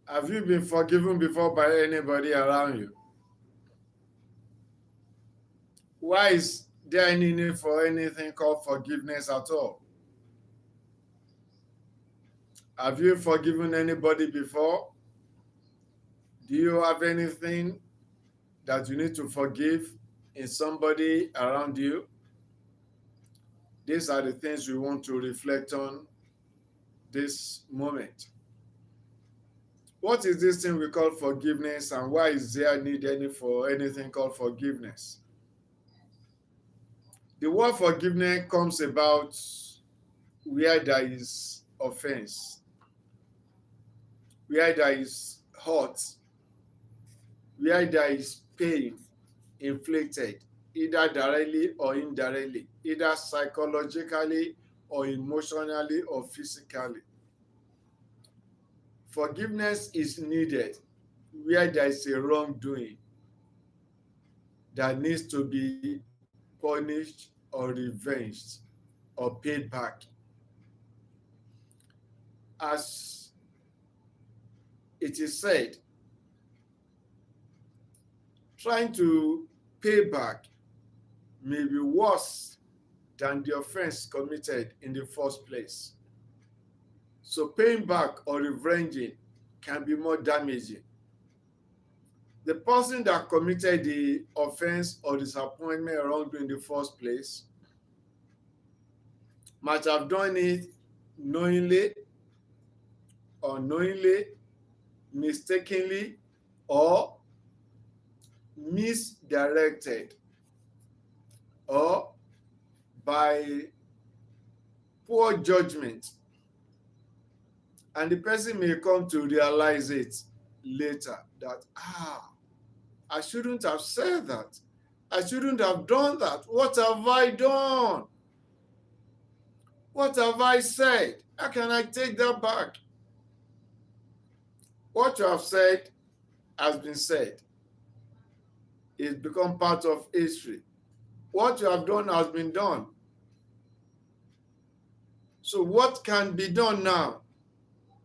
Have you been forgiven before by anybody around you? Why is there any need for anything called forgiveness at all? Have you forgiven anybody before? Do you have anything that you need to forgive in somebody around you? These are the things we want to reflect on this moment. What is this thing we call forgiveness, and why is there need any for anything called forgiveness? The word forgiveness comes about where there is offense, where there is hurt, where there is pain inflicted, either directly or indirectly, either psychologically or emotionally or physically. Forgiveness is needed where there is a wrongdoing that needs to be punished or revenged or paid back. As it is said, trying to pay back may be worse than the offense committed in the first place. So paying back or revenging can be more damaging. The person that committed the offense or disappointment or wrongdoing in the first place might have done it knowingly, unknowingly, mistakenly, or misdirected, or by poor judgment. And the person may come to realize it later that, I shouldn't have said that. I shouldn't have done that. What have I done? What have I said? How can I take that back? What you have said has been said. It's become part of history. What you have done has been done. So what can be done now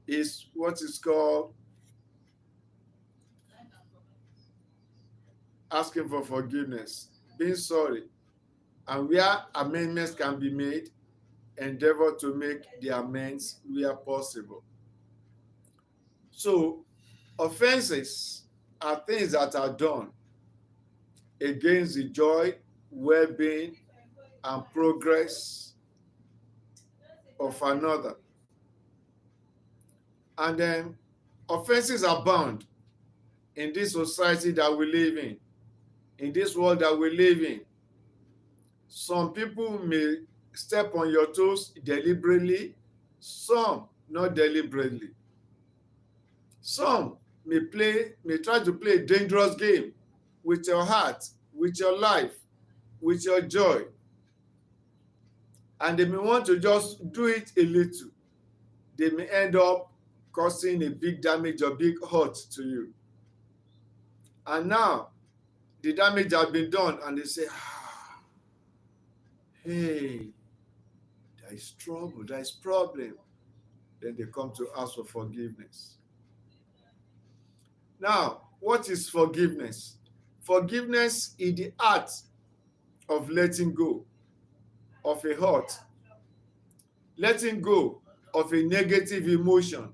is what is called asking for forgiveness, being sorry, and where amendments can be made, endeavor to make the amends where possible. So offenses are things that are done against the joy, well-being, and progress of another. And then offenses abound in this society that we live in this world that we live in. Some people may step on your toes deliberately, some not deliberately. Some may try to play a dangerous game with your heart, with your life, with your joy. And they may want to just do it a little. They may end up causing a big damage or big hurt to you. And now the damage has been done, and they say, hey, there is trouble, there is problem. Then they come to ask for forgiveness. Now, what is forgiveness? Forgiveness is the art of letting go of a hurt, letting go of a negative emotion,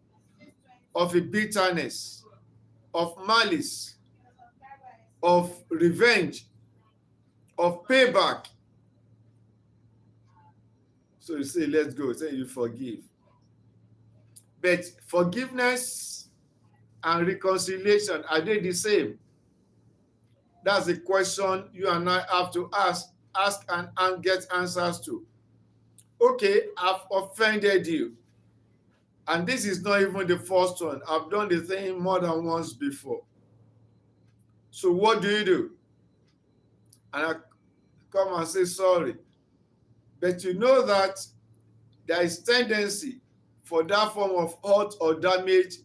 of a bitterness, of malice, of revenge, of payback. So you say, let's go. Say you forgive. But forgiveness and reconciliation, are they the same? That's the question you and I have to ask and get answers to. Okay, I've offended you. And this is not even the first one. I've done the thing more than once before. So what do? And I come and say sorry. But you know that there is tendency for that form of hurt or damage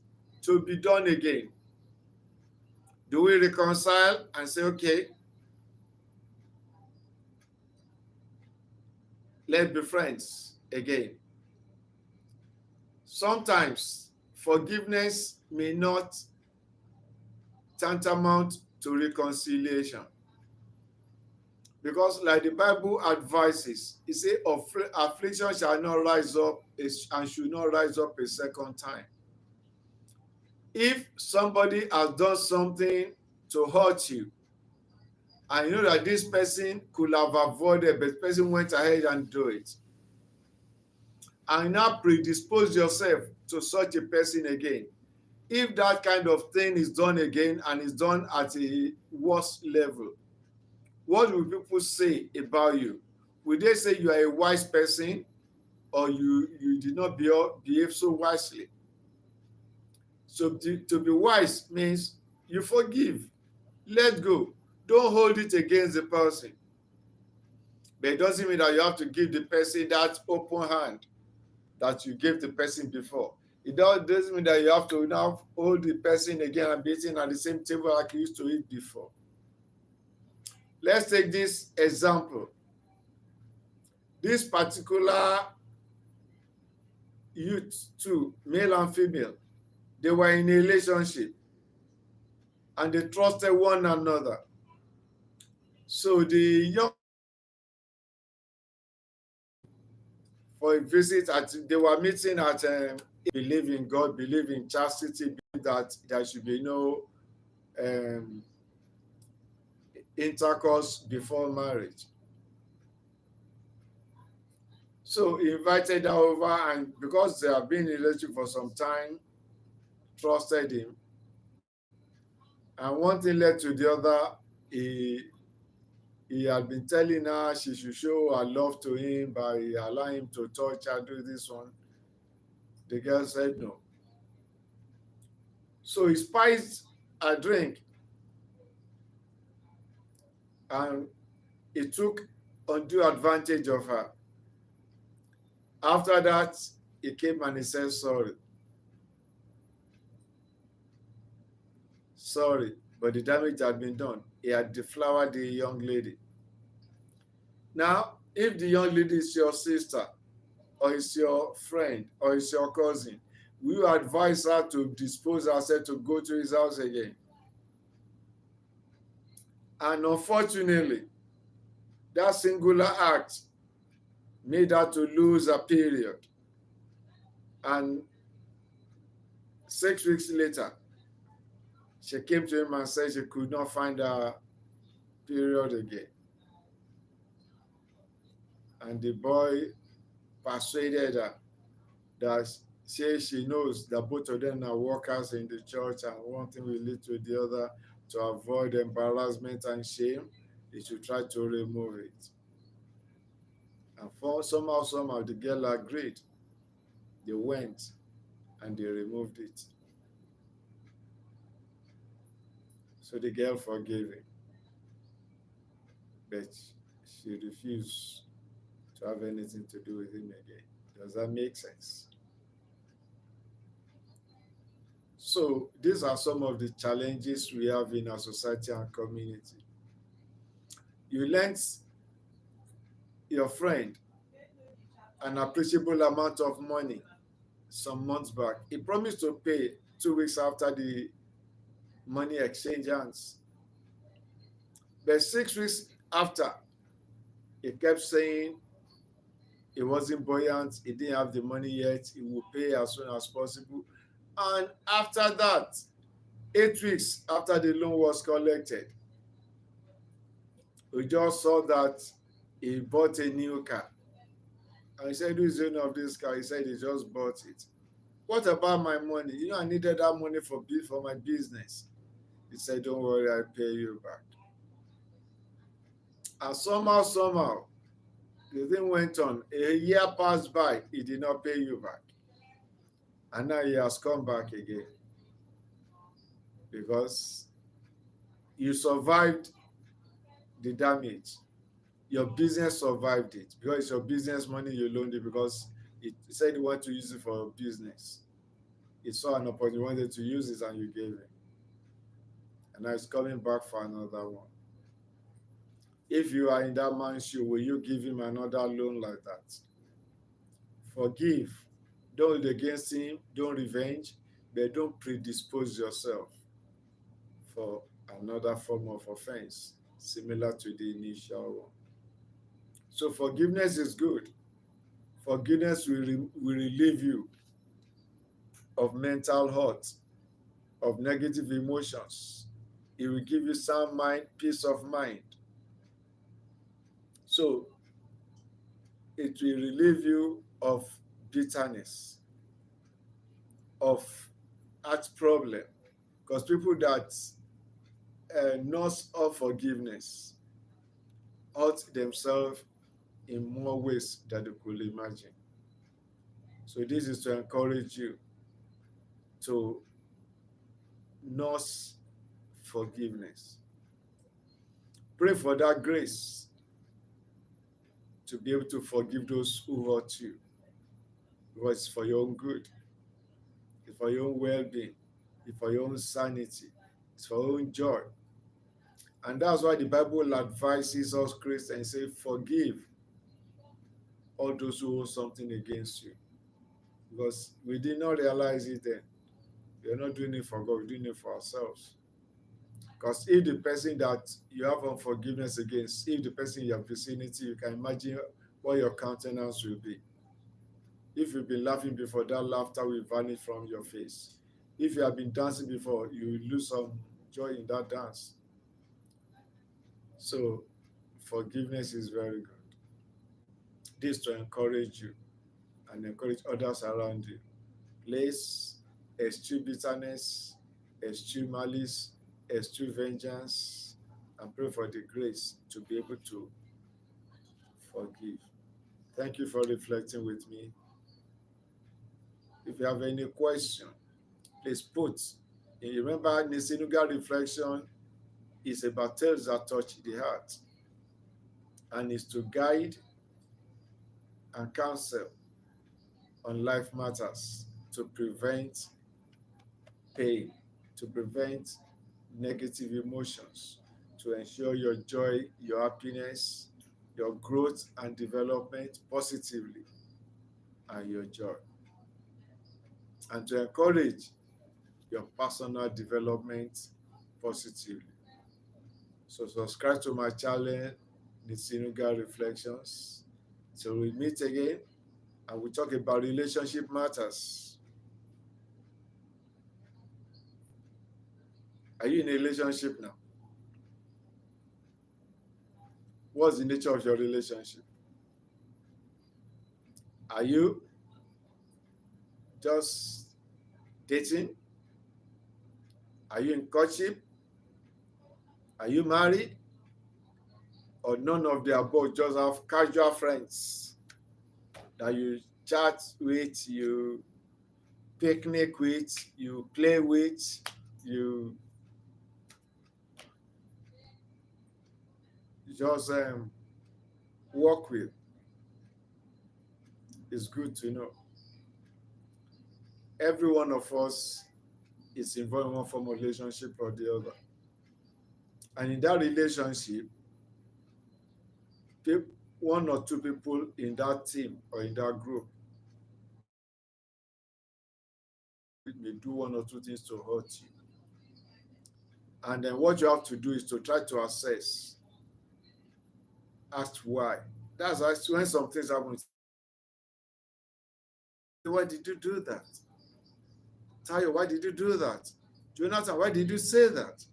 to be done again. Do we reconcile and say, okay, let's be friends again? Sometimes forgiveness may not tantamount to reconciliation. Because like the Bible advises, it says affliction shall not rise up and should not rise up a second time. If somebody has done something to hurt you, and you know that this person could have avoided, but the person went ahead and do it, and now predispose yourself to such a person again. If that kind of thing is done again and is done at a worse level, what will people say about you? Will they say you are a wise person, or you did not behave so wisely? So to be wise means you forgive, let go, don't hold it against the person. But it doesn't mean that you have to give the person that open hand that you gave the person before. It doesn't mean that you have to now hold the person again and be eating at the same table like you used to eat before. Let's take this example. This particular youth, two, male and female, they were in a relationship and they trusted one another. So the young for a visit they were meeting at believe in God, believe in chastity, believe that there should be no intercourse before marriage. So he invited her over, and because they have been in a relationship for some time, trusted him. And one thing led to the other. He had been telling her she should show her love to him by allowing him to touch her, do this one. The girl said no. So he spiced a drink and he took undue advantage of her. After that, he came and he said sorry. Sorry, but the damage had been done. He had deflowered the young lady. Now, if the young lady is your sister, or is your friend, or is your cousin, will you advise her to dispose herself to go to his house again? And unfortunately, that singular act made her to lose a period. And 6 weeks later, she came to him and said she could not find her period again. And the boy persuaded her that she knows that both of them are workers in the church and one thing will lead to the other. To avoid embarrassment and shame, they should try to remove it. And somehow, the girl agreed. They went and they removed it. So the girl forgave him. But she refused to have anything to do with him again. Does that make sense? So these are some of the challenges we have in our society and community. You lent your friend an appreciable amount of money some months back. He promised to pay 2 weeks after the money exchange hands. But 6 weeks after, he kept saying he wasn't buoyant, he didn't have the money yet, he would pay as soon as possible. And after that, 8 weeks after the loan was collected, we just saw that he bought a new car. And he said, who is the owner of this car? He said he just bought it. What about my money? You know, I needed that money for my business. He said, don't worry, I'll pay you back. And somehow, the thing went on. A year passed by, he did not pay you back. And now he has come back again. Because you survived the damage. Your business survived it. Because it's your business money, you loaned it because he said he wanted to use it for business. He saw an opportunity, he wanted to use it, and you gave it. And now it's coming back for another one. If you are in that man's shoe, will you give him another loan like that? Forgive. Don't hold against him. Don't revenge. but don't predispose yourself for another form of offense similar to the initial one. So forgiveness is good. Forgiveness will relieve you of mental hurt, of negative emotions. It will give you sound mind, peace of mind. So it will relieve you of bitterness, of heart problem. Because people that nurse unforgiveness hurt themselves in more ways than they could imagine. So this is to encourage you to nurse forgiveness. Pray for that grace to be able to forgive those who hurt you. Because it's for your own good, it's for your own well-being, it's for your own sanity, it's for your own joy. And that's why the Bible advises us Christians, say, forgive all those who owe something against you. Because we did not realize it then. We are not doing it for God, we're doing it for ourselves. Because if the person that you have unforgiveness against, if the person in your vicinity, you can imagine what your countenance will be. If you've been laughing before, that laughter will vanish from your face. If you have been dancing before, you will lose some joy in that dance. So forgiveness is very good. This to encourage you and encourage others around you. Please eschew bitterness, eschew malice, eschew vengeance, and pray for the grace to be able to forgive. Thank you for reflecting with me. If you have any question, please put. And remember, Nisinuga reflection is about tales that touch the heart and is to guide and counsel on life matters, to prevent pain, to prevent negative emotions, to ensure your joy, your happiness, your growth and development positively, and your joy, and to encourage your personal development positively. So subscribe to my channel, Nisinuga Reflections. So we meet again and we talk about relationship matters. Are you in a relationship now? What's the nature of your relationship? Are you just dating? Are you in courtship? Are you married? Or none of the above, just have casual friends that you chat with, you picnic with, you play with, you just work with? It's good to know. Every one of us is involved in one form of relationship or the other. And in that relationship, one or two people in that team or in that group may do one or two things to hurt you. And then what you have to do is to try to assess, ask why. That's when some things happen. Why did you do that? Tayo, why did you do that? Jonathan, why did you say that?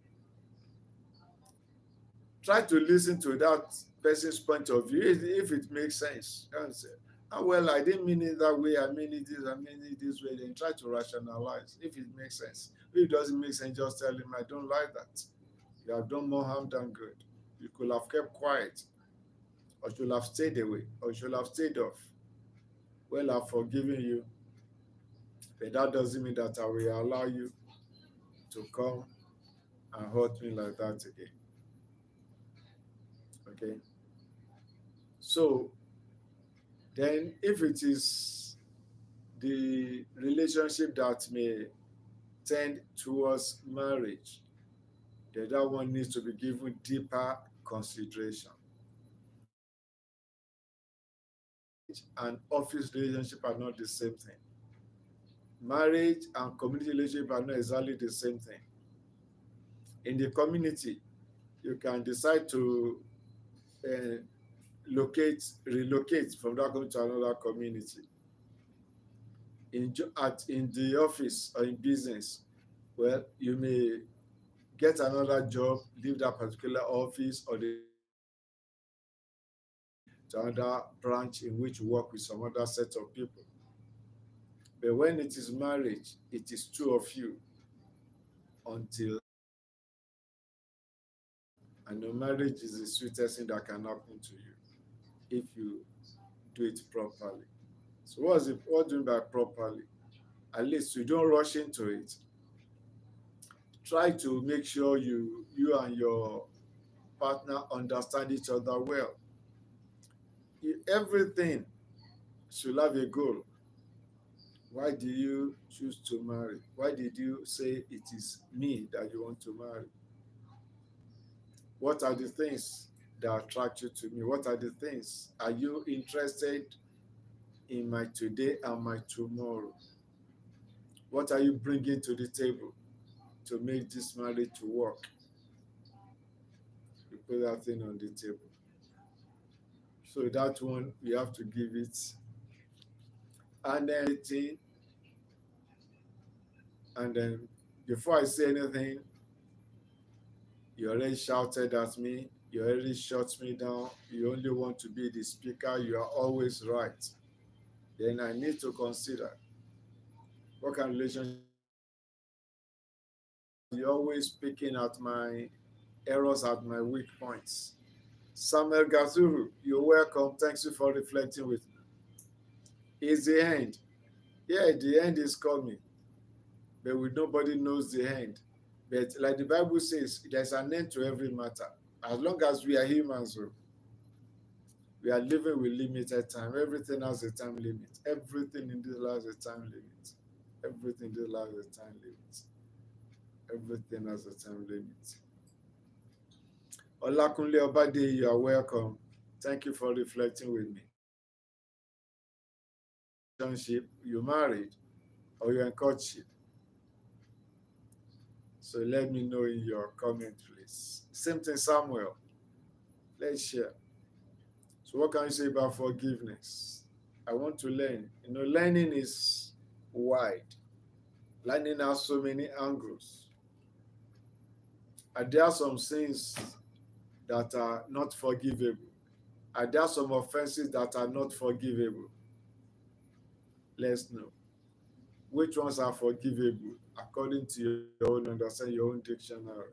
Try to listen to that person's point of view if it makes sense. Don't say, oh, well, I didn't mean it that way. I mean it this way. Then try to rationalize if it makes sense. If it doesn't make sense, just tell him, I don't like that. You have done more harm than good. You could have kept quiet, or should have stayed away, or should have stayed off. Well, I've forgiven you, but that doesn't mean that I will allow you to come and hurt me like that again. Okay? So then if it is the relationship that may tend towards marriage, then that one needs to be given deeper consideration. And office relationship are not the same thing. Marriage and community relationship are not exactly the same thing. In the community, you can decide to uh, relocate from that community to another community. In the office or in business, well, you may get another job, leave that particular office or the to another branch in which you work with some other set of people. But when it is marriage, it is two of you until, and the marriage is the sweetest thing that can happen to you if you do it properly. So what do you mean by properly? At least you don't rush into it. Try to make sure you and your partner understand each other well. Everything should have a goal. Why do you choose to marry? Why did you say it is me that you want to marry? What are the things that attract you to me? What are the things? Are you interested in my today and my tomorrow? What are you bringing to the table to make this marriage to work? You put that thing on the table. So that one, we have to give it. And then, before I say anything, you already shouted at me. You already shut me down. You only want to be the speaker. You are always right. Then I need to consider what kind of relationship. You're always picking at my errors, at my weak points. Samuel Gazuru, you're welcome. Thanks you for reflecting with me. It's the end. Yeah, the end is coming, but nobody knows the end. But like the Bible says, there's an end to every matter. As long as we are humans, we are living with limited time. Everything has a time limit. Everything in this life has a time limit. Everything in this life has a time limit. Everything has a time limit. Olakunle Obade, you are welcome. Thank you for reflecting with me. Relationship, you married or you're in courtship. So let me know in your comment, please. Same thing, Samuel. Let's share. So what can you say about forgiveness? I want to learn. Learning is wide. Learning has so many angles. Are there some sins that are not forgivable? Are there some offenses that are not forgivable? Let's know. Which ones are forgivable according to your own understanding, your own dictionary?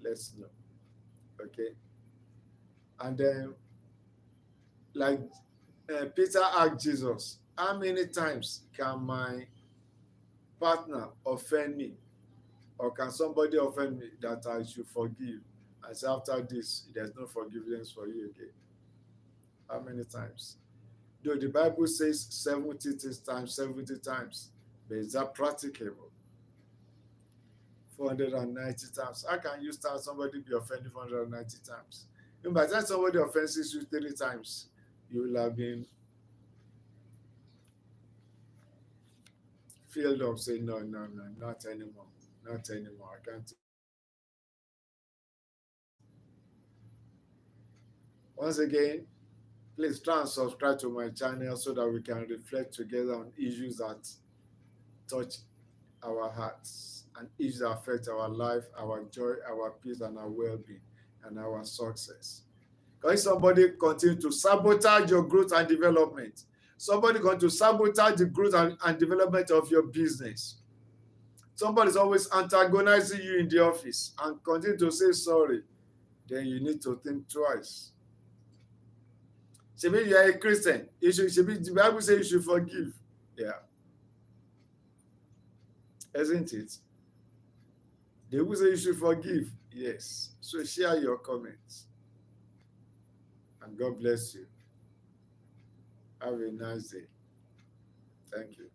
Let's know. Okay. And then, like Peter asked Jesus, how many times can my partner offend me? Or can somebody offend me that I should forgive? And say after this, there's no forgiveness for you again. How many times? Though the Bible says 70 times, 70 times, but is that practicable? 490 times. How can you start somebody be offended 490 times? And by the time somebody offends you 3 times, you will have been filled up saying, no, no, no, not anymore. Not anymore. I can't. Once again, please try and subscribe to my channel so that we can reflect together on issues that touch our hearts and issues that affect our life, our joy, our peace, and our well-being and our success. Because somebody continue to sabotage your growth and development, somebody going to sabotage the growth and development of your business. Somebody's always antagonizing you in the office and continue to say sorry, then you need to think twice. Maybe you are a Christian. The Bible says you should forgive. Yeah. Isn't it? The Bible says you should forgive. Yes. So share your comments. And God bless you. Have a nice day. Thank you.